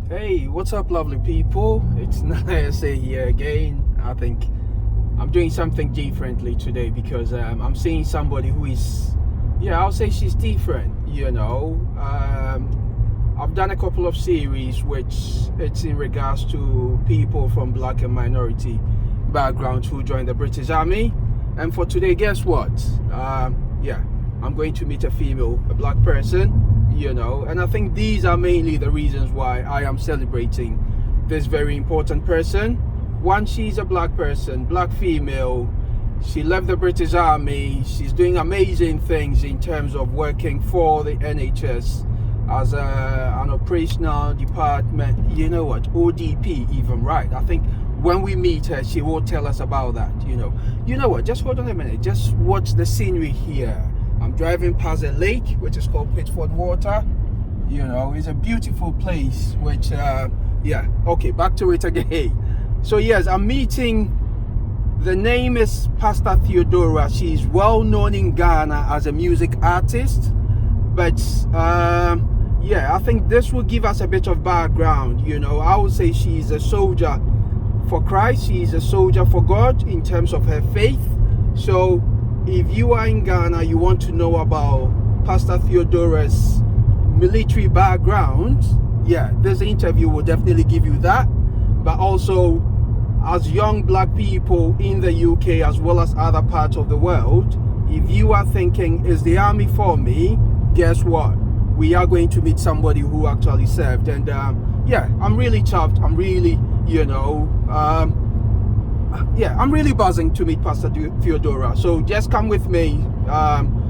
Hey, what's up, lovely people? It's Nana here again. I think I'm doing something differently today because I'm seeing somebody who is, I'll say she's different. I've done a couple of series which it's in regards to people from black and minority backgrounds who joined the British Army. And for today, guess what? I'm going to meet a black person. And I think these are mainly the reasons why I am celebrating this very important person. One, she's a black person, black female. She left the British Army. She's doing amazing things in terms of working for the NHS as an operational department, ODP even, right? I think when we meet her, she will tell us about that, You know what, just hold on a minute, just watch the scenery here. I'm driving past a lake, which is called Pst Theodora. It's a beautiful place, which, okay, back to it again. So yes, I'm meeting, the name is Pst Theodora. She's well known in Ghana as a music artist. But, I think this will give us a bit of background. I would say she's a soldier for Christ. She's a soldier for God in terms of her faith. So, if you are in Ghana, you want to know about Pst Theodora's military background, this interview will definitely give you that. But also, as young black people in the UK as well as other parts of the world, if you are thinking, is the army for me? Guess what? We are going to meet somebody who actually served. And I'm really chuffed. I'm really, I'm really buzzing to meet Pst Theodora. So just come with me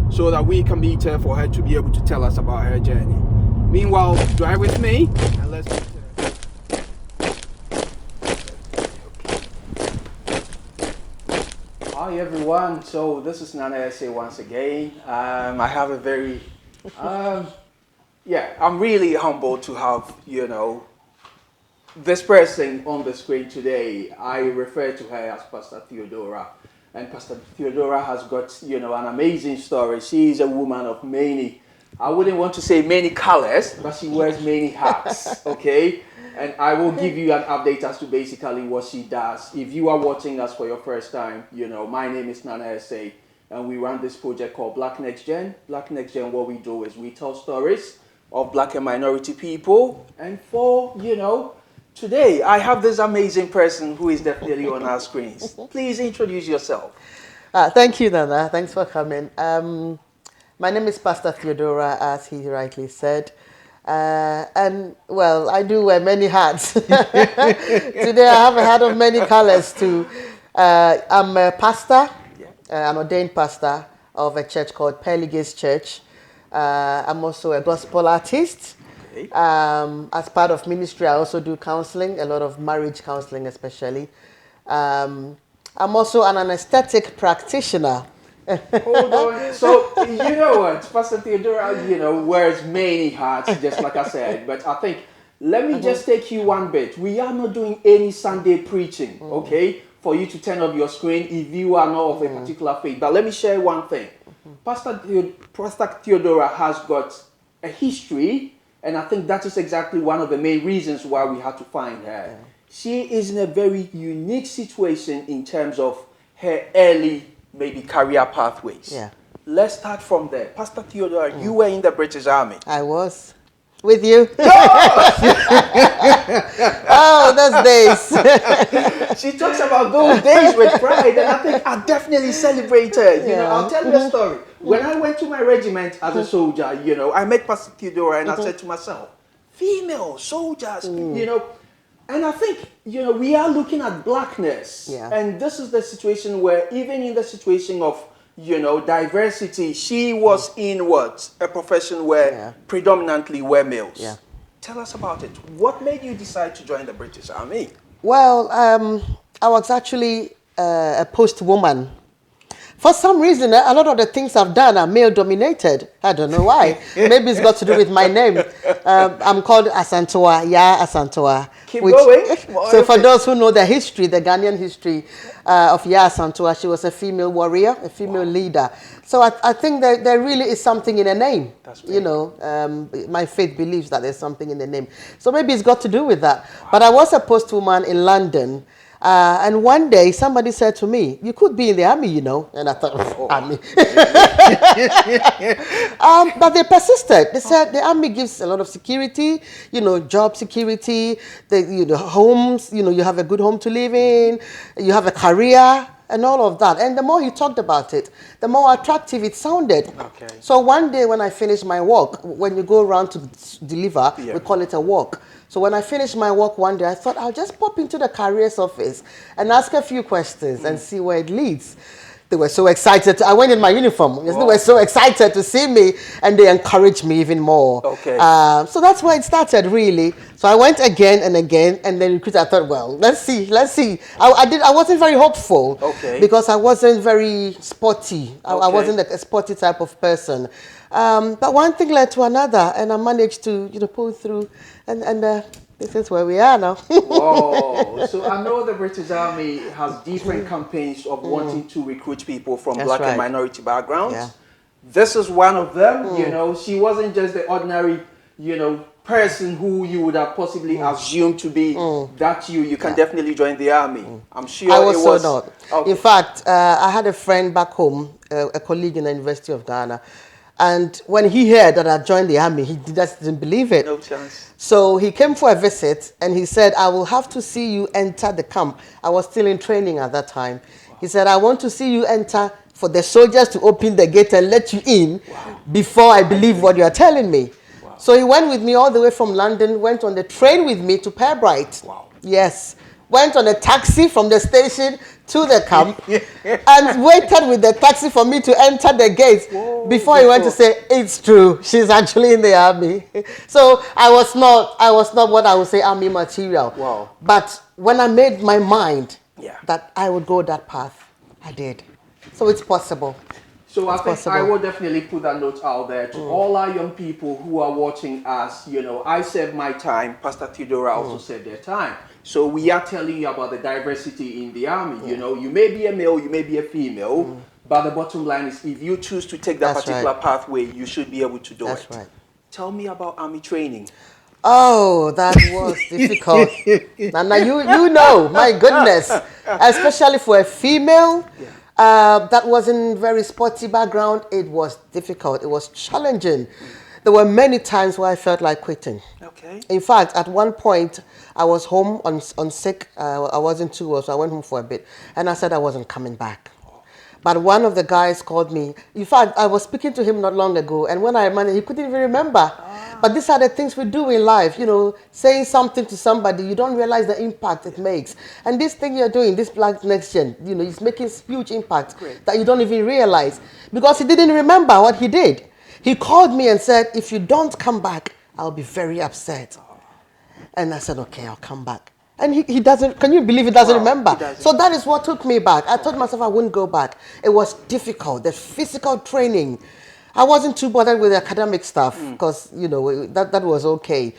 so that we can meet her, for her to be able to tell us about her journey. Meanwhile, drive with me and let's meet her. Hi everyone. So this is Nana SA once again. I have a very, I'm really humbled to have, this person on the screen today. I refer to her as Pst Theodora. And Pst Theodora has got, an amazing story. She is a woman of many, I wouldn't want to say many colors, but she wears many hats, okay? And I will give you an update as to basically what she does. If you are watching us for your first time, my name is Nana SA, and we run this project called Black Next Gen. Black Next Gen, what we do is we tell stories of black and minority people. And for, today, I have this amazing person who is definitely on our screens. Please introduce yourself. Thank you, Nana. Thanks for coming. My name is Pst Theodora, as he rightly said. And, well, I do wear many hats. Today, I have a hat of many colors, too. I'm a pastor, an ordained pastor of a church called Pearly Gates Church. I'm also a gospel artist. Okay. As part of ministry, I also do counseling, a lot of marriage counseling especially. I'm also an anesthetic practitioner. Hold on. So, you know what? Pst Theodora, wears many hats, just like I said. But I think, let me just take you one bit. We are not doing any Sunday preaching, okay? For you to turn off your screen if you are not of a particular faith. But let me share one thing. Pst Theodora has got a history, and I think that is exactly one of the main reasons why we had to find her. Yeah. She is in a very unique situation in terms of her early, maybe career pathways. Yeah. Let's start from there. Pst Theodora, you were in the British Army. I was. With you? Oh, those days. She talks about those days with pride, and I think I definitely celebrated. I'll tell you a story. When I went to my regiment as a soldier, I met Pst Theodora and I said to myself, female soldiers, and I think, we are looking at blackness. Yeah. And this is the situation where, even in the situation of, diversity, she was in what? A profession where predominantly were males. Yeah. Tell us about it. What made you decide to join the British Army? Well, I was actually a post-woman. For some reason, a lot of the things I've done are male-dominated. I don't know why. Maybe it's got to do with my name. I'm called Asantewa, Asantewa. Keep going. So for those who know the history, the Ghanaian history of Yaa Asantewaa, she was a female warrior, a female leader. So I think that there really is something in the name. That's you know, my faith believes that there's something in the name. So maybe it's got to do with that. Wow. But I was a postwoman in London. And one day somebody said to me, you could be in the army, you know. And I thought, army. But they persisted. They said the army gives a lot of security, you know, job security, homes, you know, you have a good home to live in, you have a career and all of that. And the more he talked about it, the more attractive it sounded. Okay. So one day when I finished my walk, when you go around to deliver, we call it a walk. So when I finished my work one day, I thought I'll just pop into the careers office and ask a few questions and see where it leads. They were so excited. I went in my uniform. They were so excited to see me, and they encouraged me even more. Okay. So that's where it started, really. So I went again and again, and then I thought, well, let's see. I wasn't very hopeful, because I wasn't very sporty. I wasn't a sporty type of person. But one thing led to another, and I managed to, pull through, and this is where we are now. Whoa. So I know the British Army has different campaigns of wanting to recruit people from black and minority backgrounds. Yeah. This is one of them. You know, she wasn't just the ordinary, person who you would have possibly assumed to be that you can definitely join the army. I'm sure I was so not. Okay. In fact, I had a friend back home, a colleague in the University of Ghana, and when he heard that I joined the army, he just didn't believe it. No chance. So he came for a visit, and he said, I will have to see you enter the camp. I was still in training at that time. Wow. He said, I want to see you enter for the soldiers to open the gate and let you in before I believe what you are telling me. Wow. So he went with me all the way from London, went on the train with me to Pembrite. Wow. Yes. Went on a taxi from the station to the camp and waited with the taxi for me to enter the gates before he went to say, it's true, she's actually in the army. So I was not what I would say army material. Wow. But when I made my mind that I would go that path, I did. So it's possible. So I think I will definitely put that note out there to all our young people who are watching us. I served my time, Pst Theodora also served their time. So we are telling you about the diversity in the army. You may be a male, you may be a female, but the bottom line is if you choose to take that particular pathway, you should be able to do it. That's right. Tell me about army training. Oh, that was difficult. Now you know, my goodness, especially for a female that wasn't very sporty background, it was difficult. It was challenging. There were many times where I felt like quitting. Okay. In fact, at one point, I was home on sick. I wasn't too well, so I went home for a bit. And I said I wasn't coming back. But one of the guys called me. In fact, I was speaking to him not long ago. And when I reminded, he couldn't even remember. But these are the things we do in life. Saying something to somebody, you don't realize the impact it makes. And this thing you're doing, this Black Next Gen, it's making huge impact that you don't even realize. Because he didn't remember what he did. He called me and said, if you don't come back, I'll be very upset. And I said, okay, I'll come back. And he doesn't, can you believe he doesn't remember? So that is what took me back. I told myself I wouldn't go back. It was difficult, the physical training. I wasn't too bothered with the academic stuff because, that was okay.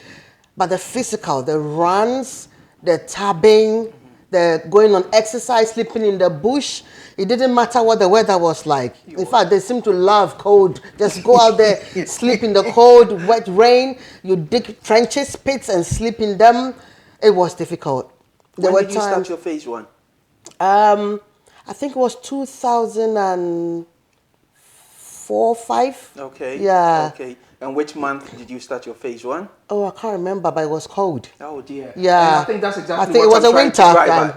But the physical, the runs, the tabbing, the going on exercise, sleeping in the bush, it didn't matter what the weather was like. In fact, they seem to love cold. Just go out there, sleep in the cold, wet rain. You dig trenches, pits, and sleep in them. It was difficult. When did you start your phase one? I think it was 2004, 5. Okay. Yeah. Okay. And which month did you start your phase one? Oh, I can't remember, but it was cold. Oh dear. Yeah. And I think that's exactly it was a winter time.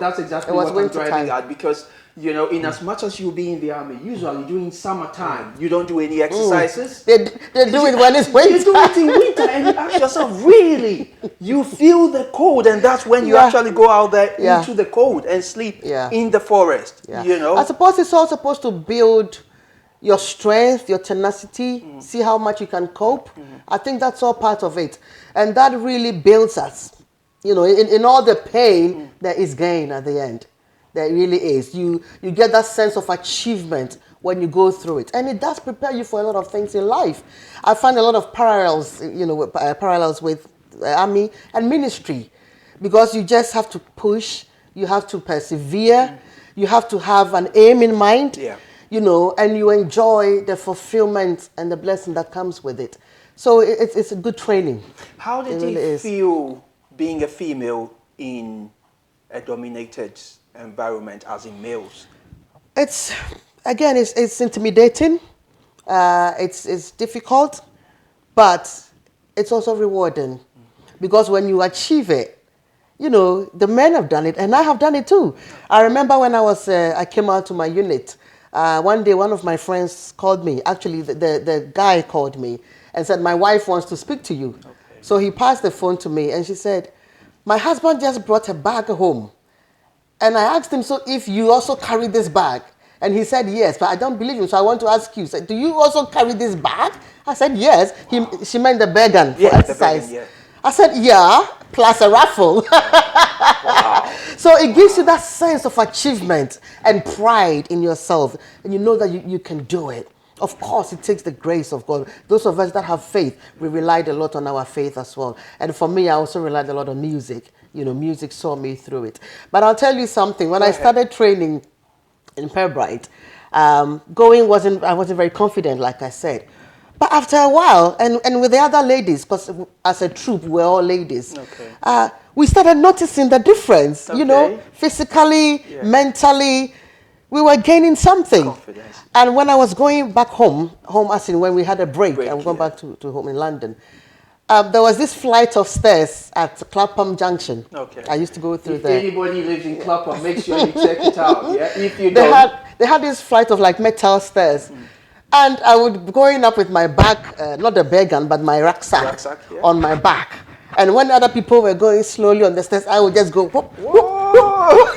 That's exactly what I'm driving at because in as much as you'll be in the army, usually during summertime, you don't do any exercises. They do it when it's winter. You do it in winter and you ask yourself, really? You feel the cold and that's when you actually go out there into the cold and sleep in the forest, I suppose it's all supposed to build your strength, your tenacity, see how much you can cope. I think that's all part of it. And that really builds us. In all the pain, there is gain at the end. There really is. You get that sense of achievement when you go through it. And it does prepare you for a lot of things in life. I find a lot of parallels with army and ministry. because you just have to push, you have to persevere, you have to have an aim in mind, Yeah. and you enjoy the fulfillment and the blessing that comes with it. So it's a good training. How It did really you is. feel being a female in a dominated environment, as in males? It's again, it's intimidating. It's difficult, but it's also rewarding because when you achieve it, the men have done it, and I have done it too. I remember when I came out to my unit. One day, one of my friends called me. Actually, the guy called me and said, "My wife wants to speak to you." Okay. So he passed the phone to me, and she said, "My husband just brought a bag home." And I asked him, "So if you also carry this bag?" And he said, "Yes, but I don't believe him. So I want to ask you, do you also carry this bag?" I said, "Yes." She meant the vegan for Yeah, the exercise. vegan, yeah. I said, "Yeah, plus a raffle." Wow. So it gives you that sense of achievement and pride in yourself. And you know that you can do it. Of course, it takes the grace of God. Those of us that have faith, we relied a lot on our faith as well. And for me, I also relied a lot on music. Music saw me through it. But I'll tell you something. When Go I ahead. started training in Pembrite, I wasn't very confident, like I said. But after a while, and with the other ladies, because as a troop, we're all ladies, Okay. we started noticing the difference, Okay. physically, Yeah. mentally, we were gaining something. Confidence. And when I was going back home as in when we had a break, Break, and going yeah. back to home in London, there was this flight of stairs at Clapham Junction. Okay. I used to go through If there. anybody lives in Clapham, make sure you check it out. Yeah. If you They don't, had this flight of like metal stairs, and I would be going up with my bag, not the bag gun, but my rucksack, Rucksack, yeah. on my back. And when other people were going slowly on the stairs, I would just go whoop, whoop, whoa.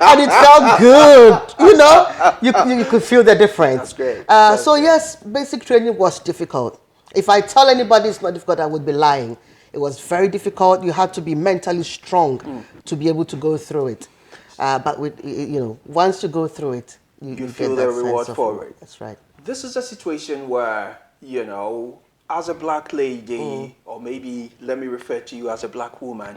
and it felt good. You could feel the difference. That's great. That's So great. yes, basic training was difficult. If I tell anybody it's not difficult, I would be lying. It was very difficult. You had to be mentally strong to be able to go through it. But once you go through it, you You get feel that the sense reward of for it. That's right. This is a situation where, as a black lady, or maybe let me refer to you as a black woman,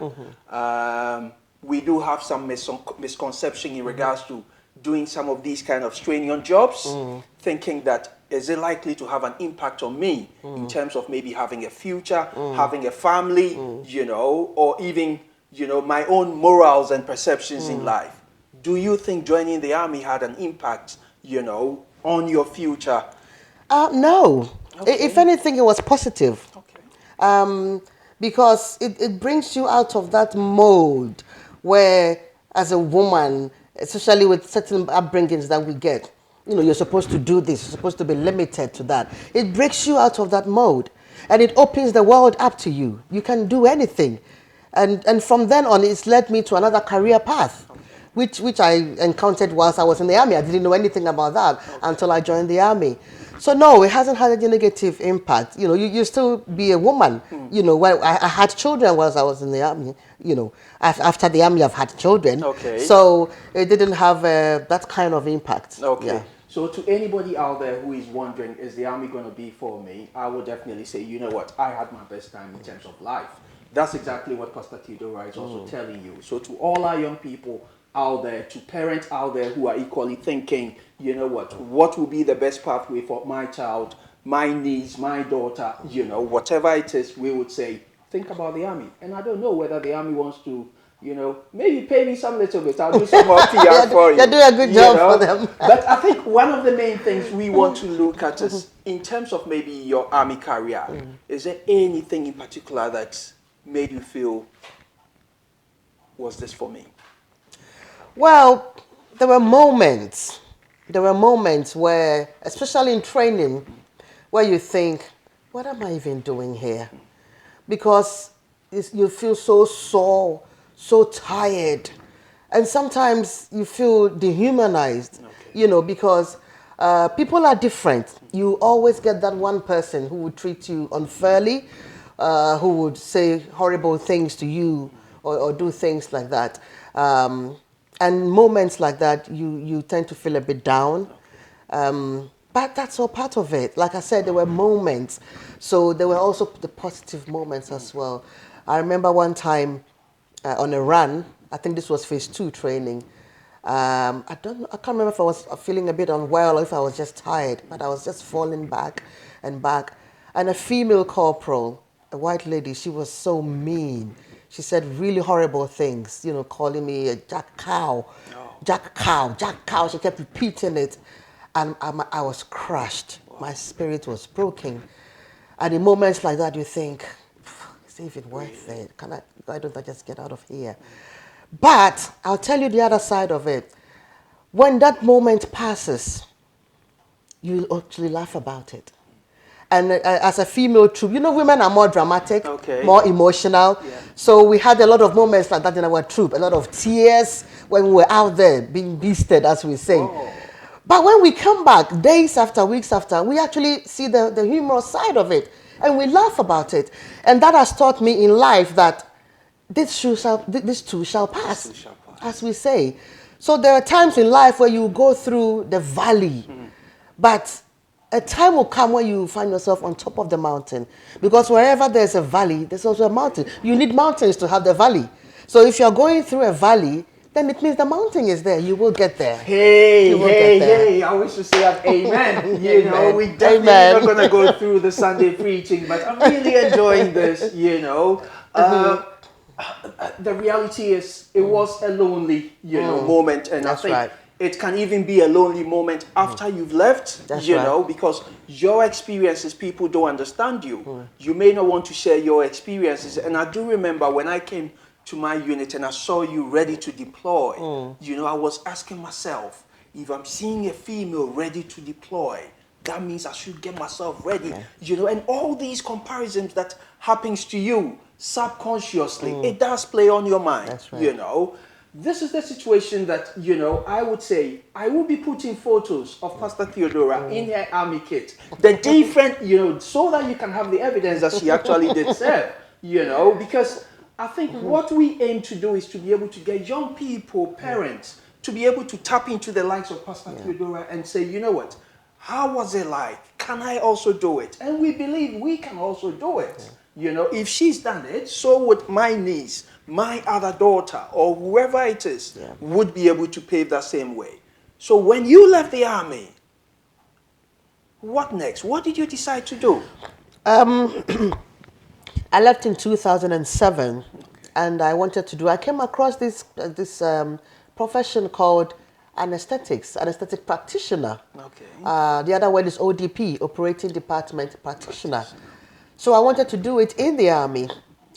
we do have some misconception in regards to doing some of these kind of strenuous jobs, thinking that is it likely to have an impact on me in terms of maybe having a future, having a family, or even, my own morals and perceptions in life. Do you think joining the army had an impact, on your future? No. Okay. If anything, it was positive. Okay. Because it brings you out of that mode where, as a woman, especially with certain upbringings that we get, you're supposed to do this, you're supposed to be limited to that. It breaks you out of that mode, and it opens the world up to you. You can do anything. And from then on, it's led me to another career path. Which I encountered whilst I was in the army. I didn't know anything about that until I joined the army. So no, it hasn't had any negative impact. You still be a woman. Well, I had children whilst I was in the army. After the army, I've had children. Okay. So it didn't have that kind of impact. Okay. Yeah. So to anybody out there who is wondering, is the army going to be for me? I would definitely say, you know what? I had my best time in terms of life. That's exactly what Pst Theodora is also telling you. So to all our young people out there, to parents out there who are equally thinking, you know what will be the best pathway for my child, my niece, my daughter, whatever it is, we would say, think about the army. And I don't know whether the army wants to, maybe pay me some little bit. I'll do some more PR for you. You're doing a good job for them. But I think one of the main things we want to look at is, in terms of maybe your army career, is there anything in particular that made you feel, was this for me? Well, there were moments where, especially in training, where you think, what am I even doing here? Because you feel so sore, so tired. And sometimes you feel dehumanized, because people are different. You always get that one person who would treat you unfairly, who would say horrible things to you or do things like that. And moments like that, you tend to feel a bit down. But that's all part of it. Like I said, there were moments. So there were also the positive moments as well. I remember one time on a run. I think this was phase 2 training. I can't remember if I was feeling a bit unwell or if I was just tired, but I was just falling back and back. And a female corporal, a white lady, she was so mean. She said really horrible things, you know, calling me a jack cow, jack cow, jack cow. She kept repeating it. And I was crushed. My spirit was broken. And in moments like that, you think, is it even worth it? Why don't I just get out of here? But I'll tell you the other side of it. When that moment passes, you actually laugh about it. And as a female troop, you know, women are more dramatic, more emotional. Yeah. So we had a lot of moments like that in our troop, a lot of tears when we were out there being beasted, as we say. Oh. But when we come back, days after, weeks after, we actually see the humorous side of it. And we laugh about it. And that has taught me in life that this too shall pass, as we say. So there are times in life where you go through the valley, but a time will come where you find yourself on top of the mountain. Because wherever there's a valley, there's also a mountain. You need mountains to have the valley. So if you're going through a valley, then it means the mountain is there. You will get there. Hey, I wish to say that amen. You know, we definitely not going to go through the Sunday preaching, but I'm really enjoying this, you know. The reality is, it was a lonely, moment, and That's I think right. it can even be a lonely moment after you've left, That's you right. know, because your experiences, people don't understand you. You may not want to share your experiences, and I do remember when I came to my unit and I saw you ready to deploy, you know, I was asking myself, if I'm seeing a female ready to deploy, that means I should get myself ready, you know, and all these comparisons that happens to you subconsciously, it does play on your mind. That's right. You know. This is the situation that, you know, I would say I will be putting photos of Pst Theodora in her army kit, the different, you know, so that you can have the evidence that she actually did serve, you know, because I think what we aim to do is to be able to get young people, parents, to be able to tap into the likes of Pst Theodora and say, you know what, how was it like? Can I also do it? And we believe we can also do it. You know, if she's done it, so would my niece, my other daughter, or whoever it is, would be able to pave that same way. So when you left the army, what next? What did you decide to do? I left in 2007, and I wanted to do. I came across this profession called anesthetic practitioner. Okay. The other word is ODP, operating department practitioner. So I wanted to do it in the army,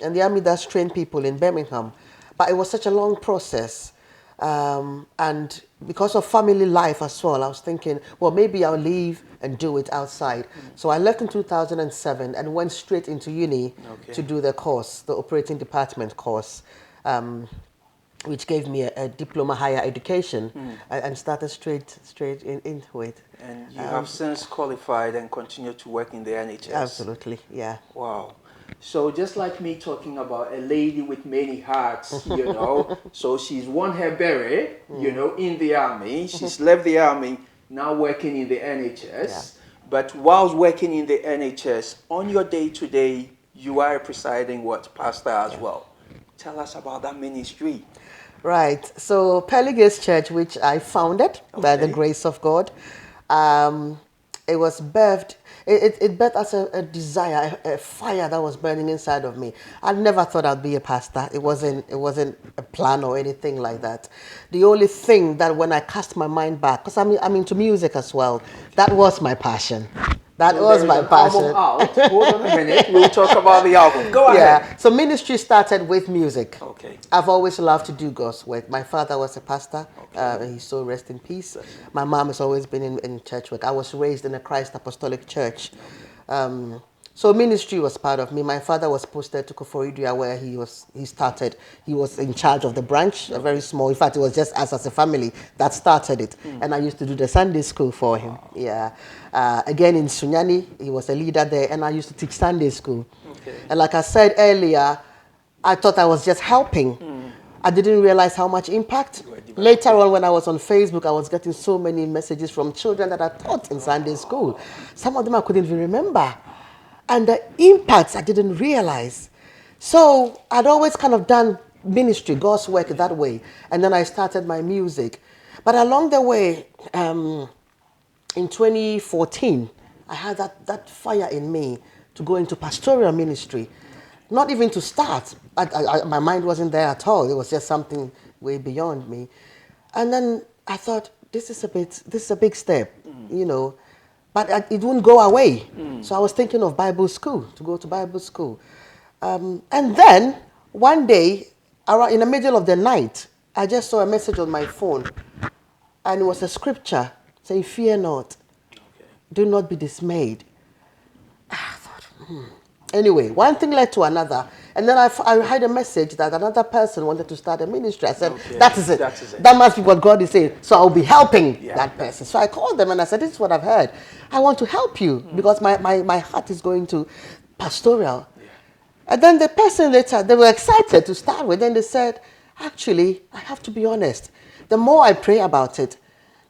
and the army does train people in Birmingham, but it was such a long process. And because of family life as well, I was thinking, well, maybe I'll leave and do it outside. So I left in 2007 and went straight into uni to do the course, the operating department course, which gave me a diploma higher education, and started straight into it. And you have since qualified and continued to work in the NHS. Absolutely, yeah. Wow. So just like me talking about a lady with many hats, you know, so she's won her beret, you know, in the army. She's left the army, now working in the NHS. Yeah. But whilst working in the NHS, on your day-to-day, you are a presiding pastor as well. Tell us about that ministry. Right. So Pearly Gates Church, which I founded by the grace of God, it was birthed. It birthed as a desire, a fire that was burning inside of me. I never thought I'd be a pastor. It wasn't a plan or anything like that. The only thing that when I cast my mind back, because I'm into music as well, that was my passion. That was my passion. Album out. Hold on a minute. We'll talk about the album. Go ahead. Yeah. So ministry started with music. Okay. I've always loved to do God's work. My father was a pastor. He's so rest in peace. My mom has always been in church work. I was raised in a Christ Apostolic Church. So ministry was part of me. My father was posted to Koforidua where he started. He was in charge of the branch, a very small. In fact, it was just us as a family that started it. And I used to do the Sunday school for him. Yeah. Again in Sunyani, he was a leader there, and I used to teach Sunday school. Okay. And like I said earlier, I thought I was just helping. I didn't realize how much impact. Later on, when I was on Facebook, I was getting so many messages from children that I taught in Sunday school. Some of them I couldn't even remember. And the impacts I didn't realize. So I'd always kind of done ministry, God's work that way. And then I started my music. But along the way, in 2014, I had that fire in me to go into pastoral ministry. Not even to start. My mind wasn't there at all. It was just something way beyond me. And then I thought, this is a big step, you know. But it wouldn't go away. So I was thinking of Bible school, to go to Bible school. And then one day, around in the middle of the night, I just saw a message on my phone. And it was a scripture saying, fear not, do not be dismayed. I thought, Anyway, one thing led to another. And then I had a message that another person wanted to start a ministry. I said, that is it. That must be what God is saying. So I'll be helping that person. So I called them and I said, this is what I've heard. I want to help you because my heart is going to pastoral. And then the person later, they were excited to start with. Then they said, actually, I have to be honest. The more I pray about it,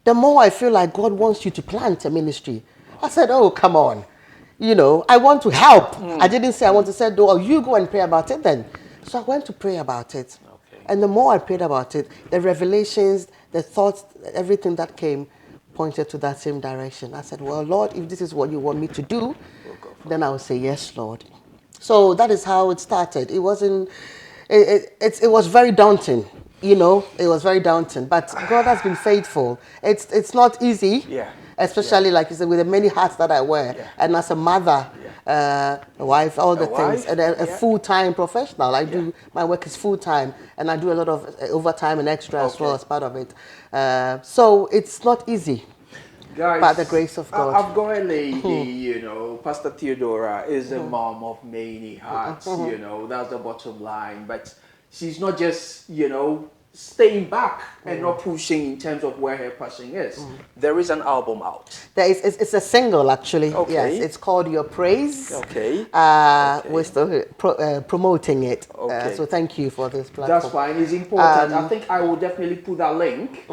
the more I feel like God wants you to plant a ministry. I said, oh, come on. You know, I want to help. I didn't say I want to say, oh, you go and pray about it then. So I went to pray about it. And the more I prayed about it, the revelations, the thoughts, everything that came pointed to that same direction. I said, well, Lord, if this is what you want me to do, then I will say, yes, Lord. So that is how it started. It wasn't, it was very daunting. You know, it was very daunting. But God has been faithful. It's not easy. Especially, like you said, with the many hats that I wear. And as a mother, a wife, all the things. And a full-time professional. I do, my work is full-time. And I do a lot of overtime and extra as well as part of it. So it's not easy. Guys, by the grace of God. I've got a lady, you know, Pastor Theodora is a mom of many hearts, you know, that's the bottom line. But she's not just, you know, staying back and not pushing in terms of where her passion is. There is an album out. It's a single, actually. Yes, it's called Your Praise. We're still promoting it. So thank you for this platform. That's fine. It's important. I think I will definitely put that link.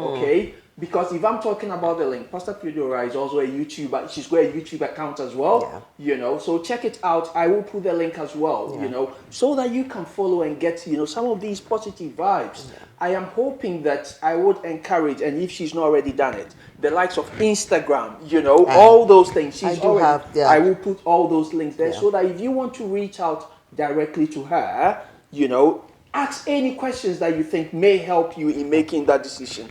Because if I'm talking about the link, Pastor Theodora is also a YouTuber. She's got a YouTube account as well, you know. So check it out. I will put the link as well, you know, so that you can follow and get, you know, some of these positive vibes. I am hoping that I would encourage, and if she's not already done it, the likes of Instagram, you know, all those things. I will put all those links there so that if you want to reach out directly to her, you know, ask any questions that you think may help you in making that decision.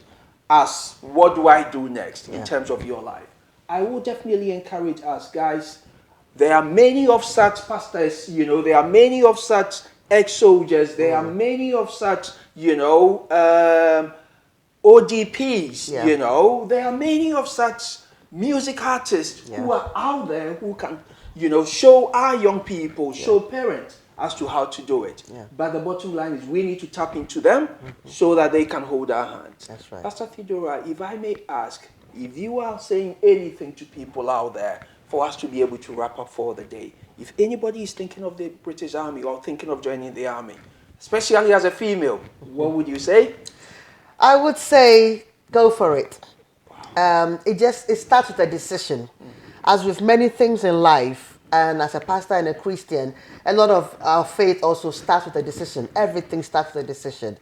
As what do I do next in terms of your life? I will definitely encourage us, guys. There are many of such pastors, you know, there are many of such ex-soldiers, there are many of such, you know, ODPs, you know, there are many of such music artists who are out there who can, you know, show our young people, show parents as to how to do it. But the bottom line is we need to tap into them so that they can hold our hands. That's right. Pastor Theodora, if I may ask, if you are saying anything to people out there for us to be able to wrap up for the day, if anybody is thinking of the British Army or thinking of joining the Army, especially as a female, what would you say? I would say go for it. It starts with a decision. As with many things in life, and as a pastor and a Christian, a lot of our faith also starts with a decision. Everything starts with a decision.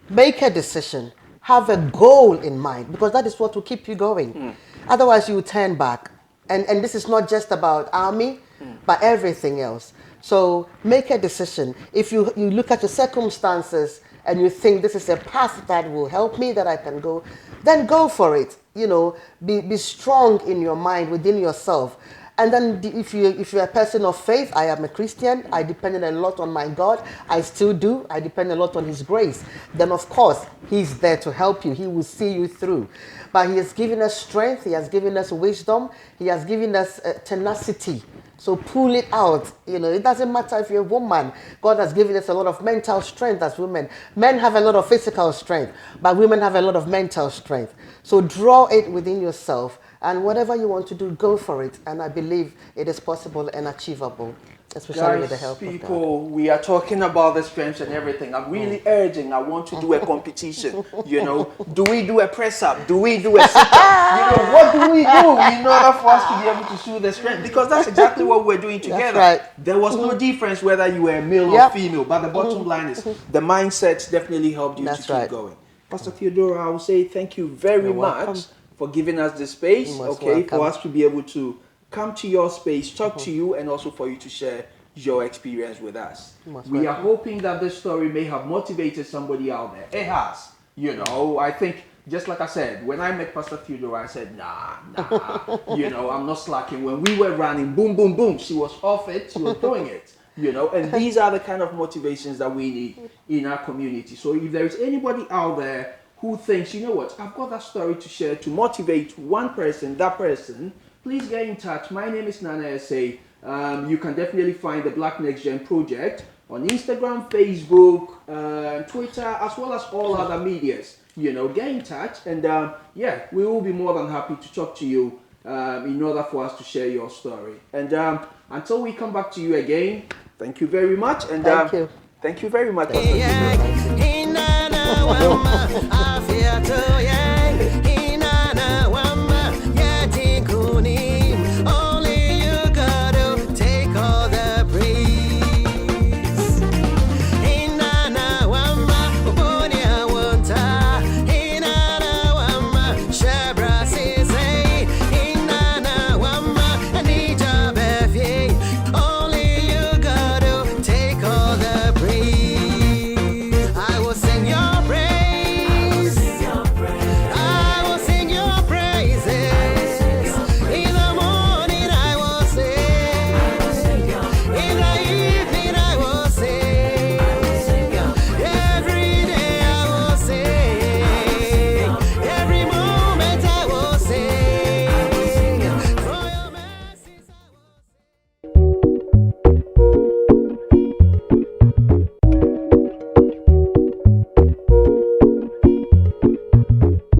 Make a decision. Have a goal in mind, because that is what will keep you going. Otherwise, you will turn back. And this is not just about army, but everything else. So make a decision. If you look at your circumstances and you think this is a path that will help me, that I can go, then go for it. You know, be strong in your mind, within yourself. And then if you're a person of faith, I am a Christian, I depended a lot on my God, I still do, I depend a lot on His grace. Then of course, He's there to help you, He will see you through. But He has given us strength, He has given us wisdom, He has given us tenacity. So pull it out. You know, it doesn't matter if you're a woman. God has given us a lot of mental strength as women. Men have a lot of physical strength, but women have a lot of mental strength. So draw it within yourself. And whatever you want to do, go for it. And I believe it is possible and achievable. especially with the Guys, help of God. people, we are talking about the strengths and everything. I'm really urging, I want to do a competition. You know, do we do a press up? Do we do a sit up? You know, what do we do in order for us to be able to show the strength? Because that's exactly what we're doing together. That's right. There was no difference whether you were male or female, but the bottom line is the mindset definitely helped you That's to keep right. going. Pastor Theodora, I will say thank you very You're much welcome. for giving us the space, You're most okay, for welcome. us to be able to come to your space, talk to you, and also for you to share your experience with us. Most We are welcome. hoping that this story may have motivated somebody out there. It has. You know, I think, just like I said, when I met Pastor Theodora, I said, nah, you know, I'm not slacking. When we were running, boom, boom, boom, she was off it, she was doing it. You know, and these are the kind of motivations that we need in our community. So if there is anybody out there who thinks, you know what, I've got that story to share to motivate one person, that person, please get in touch. My name is Nana S.A. You can definitely find the Black Next Gen Project on Instagram, Facebook, Twitter, as well as all other medias. You know, get in touch, and yeah, we will be more than happy to talk to you in order for us to share your story. And until we come back to you again, thank you very much. And Thank you. Thank you very much. Thank you.